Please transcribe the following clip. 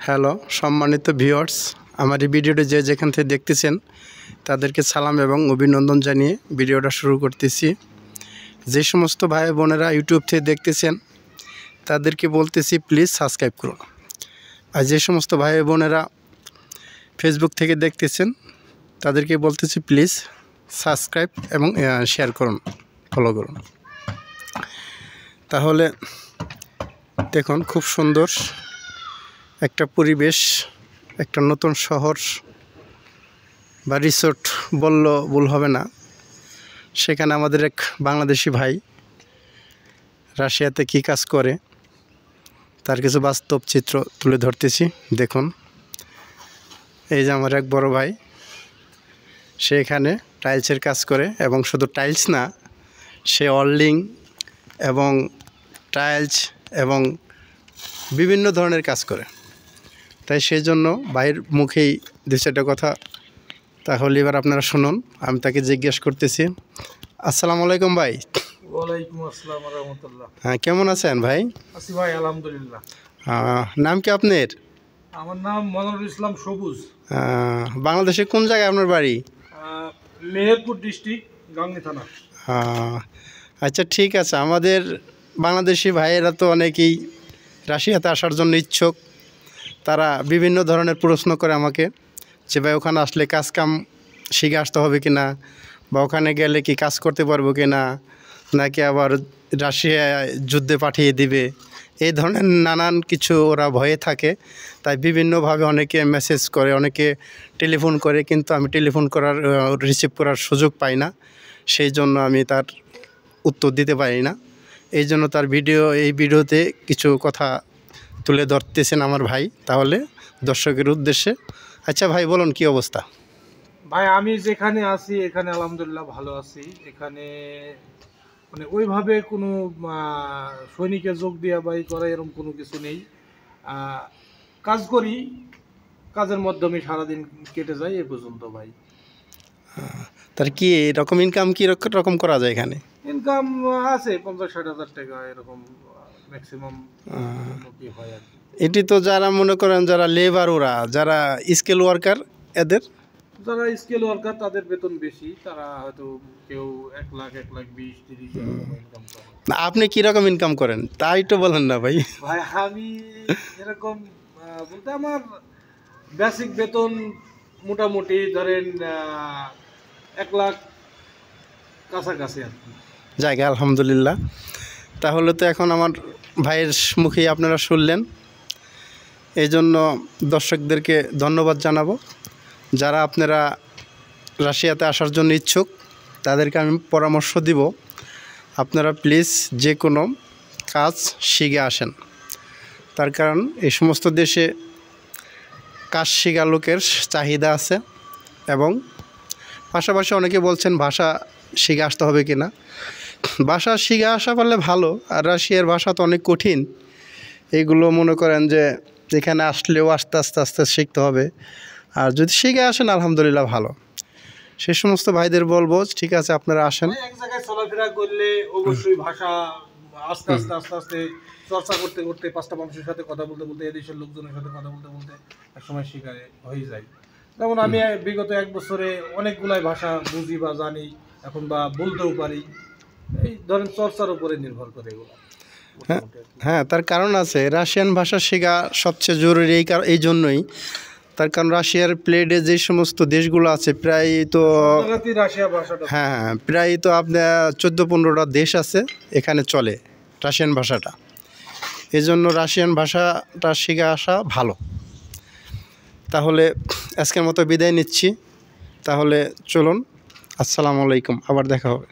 Hello সম্মানিত viewers, আমার এই ভিডিওটি যে যেখান থেকে দেখতেছেন তাদেরকে সালাম এবং অভিনন্দন জানিয়ে ভিডিওটা শুরু করতেছি। যে সমস্ত ভাই বোনেরা ইউটিউব থেকে দেখতেছেন তাদেরকে বলতেছি প্লিজ সাবস্ক্রাইব করুন। আর যে সমস্ত ভাই বোনেরা ফেসবুক থেকে দেখতেছেন তাদেরকে বলতেছি প্লিজ সাবস্ক্রাইব এবং শেয়ার করুন, ফলো করুন। তাহলে দেখুন, খুব সুন্দর একটা পরিবেশ, একটা নতুন শহর বা রিসোর্ট বলল ভুল হবে না। সেখানে আমাদের এক বাংলাদেশি ভাই রাশিয়াতে কী কাজ করে তার কিছু বাস্তব চিত্র তুলে ধরতেছি। দেখুন, এই যে আমার এক বড় ভাই, সে এখানে টাইলসের কাজ করে এবং শুধু টাইলস না, সে ওয়েল্ডিং এবং টাইলস এবং বিভিন্ন ধরনের কাজ করে। তাই সেই জন্য ভাইয়ের মুখেই দু চারটা কথা তাহলে এবার আপনারা শুনুন। আমি তাকে জিজ্ঞেস করতেছি। আসসালামু আলাইকুম ভাই। ওয়ালাইকুম আসসালাম ওয়া রাহমাতুল্লাহ। হ্যাঁ, কেমন আছেন ভাই? আছি ভাই, আলহামদুলিল্লাহ। নাম কি আপনার? আমার নাম মনিরুল ইসলাম সবুজ। বাংলাদেশে কোন জায়গায় আপনার বাড়ি? মেহেরপুর ডিস্ট্রিক্ট, গাংনী থানা। আচ্ছা, ঠিক আছে। আমাদের বাংলাদেশি ভাইয়েরা তো অনেকেই রাশিয়াতে আসার জন্য ইচ্ছুক। তারা বিভিন্ন ধরনের প্রশ্ন করে আমাকে যে ভাই ওখানে আসলে কাজ কাম শিখে আসতে হবে কি না, বা ওখানে গেলে কি কাজ করতে পারবো কি না, নাকি আবার রাশিয়ায় যুদ্ধে পাঠিয়ে দিবে, এই ধরনের নানান কিছু ওরা ভয়ে থাকে। তাই বিভিন্নভাবে অনেকে মেসেজ করে, অনেকে টেলিফোন করে, কিন্তু আমি টেলিফোন করার রিসিভ করার সুযোগ পাই না। সেই জন্য আমি তার উত্তর দিতে পারি না। এই জন্য তার এই ভিডিওতে কিছু কথা তুলে ধরতেছেন আমার ভাই। তাহলে দর্শকের উদ্দেশ্যে, আচ্ছা ভাই বলুন, কি অবস্থা? ভাই আমি যেখানে আছি এখানে আলহামদুলিল্লাহ ভালো আছি। এখানে মানে ওইভাবে কোনো সৈনিকে যোগ দেওয়া বা করা এরকম কোনো কিছু নেই। কাজ করি, কাজের মাধ্যমে সারাদিন কেটে যায় এ পর্যন্ত ভাই। তার কি এরকম ইনকাম কি রকম করা যায় এখানে? ইনকাম আছে 50-60 হাজার টাকা এরকম ম্যাক্সিমাম হয় আর কি। এটি তো যারা মনে করেন যারা লেবার, ওরা যারা স্কিল ওয়ার্কার, এদের যারা স্কিল ওয়ার্কার তাদের বেতন বেশি, তারা হয়তো কেউ 1 লাখ 1,20,30 ইনকাম করে। আপনি কীরকম ইনকাম করেন তাই তো বলেন না ভাই। ভাই আমি এরকম বলতে আমার বেসিক বেতন মোটামুটি ধরেন 1 লাখ কাছাকাছি আর কি। জায়গা আলহামদুলিল্লাহ। তাহলে তো এখন আমার ভাইয়ের মুখেই আপনারা শুনলেন। এই জন্য দর্শকদেরকে ধন্যবাদ জানাবো। যারা আপনারা রাশিয়াতে আসার জন্য ইচ্ছুক তাদেরকে আমি পরামর্শ দিব, আপনারা প্লিজ যে কোনো কাজ শিখে আসেন। তার কারণ এই সমস্ত দেশে কাজ শেখা লোকের চাহিদা আছে। এবং পাশাপাশি অনেকে বলছেন ভাষা শিখে আসতে হবে কি না। ভাষা শিখে আসা পারলে ভালো, আর রাশিয়ার ভাষা তো অনেক কঠিন। এইগুলো মনে করেন যে এখানে আসলেও আস্তে আস্তে শিখতে হবে। আর যদি শিখে আসেন আলহামদুলিল্লাহ ভালো। সে সমস্ত ভাইদের বলবো ঠিক আছে আপনারা আসেন। এক জায়গায় চলাফেরা করলে অবশ্যই ভাষা আস্তে আস্তে চর্চা করতে করতে 5টা মানুষের সাথে কথা বলতে বলতে, এদেশের লোকজনের সাথে কথা বলতে বলতে একসময় শেখা হয়ে যায়। যেমন আমি বিগত 1 বছরে অনেকগুলাই ভাষা বুঝি বা জানি এখন, বা বলতেও পারি। এই ধরেন চর্চার উপরে নির্ভর করে এগুলো। হ্যাঁ, তার কারণ আছে। রাশিয়ান ভাষা শেখা সবচেয়ে জরুরি এই জন্যই, তার কারণ রাশিয়ার প্লেটে যে সমস্ত দেশগুলো আছে প্রায় তো হ্যাঁ প্রায় তো আপনার 14-15টা দেশ আছে, এখানে চলে রাশিয়ান ভাষাটা। এই জন্য রাশিয়ান ভাষাটা শিখে আসা ভালো। তাহলে আজকের মতো বিদায় নিচ্ছি। তাহলে চলুন, আসসালামু আলাইকুম, আবার দেখা হবে।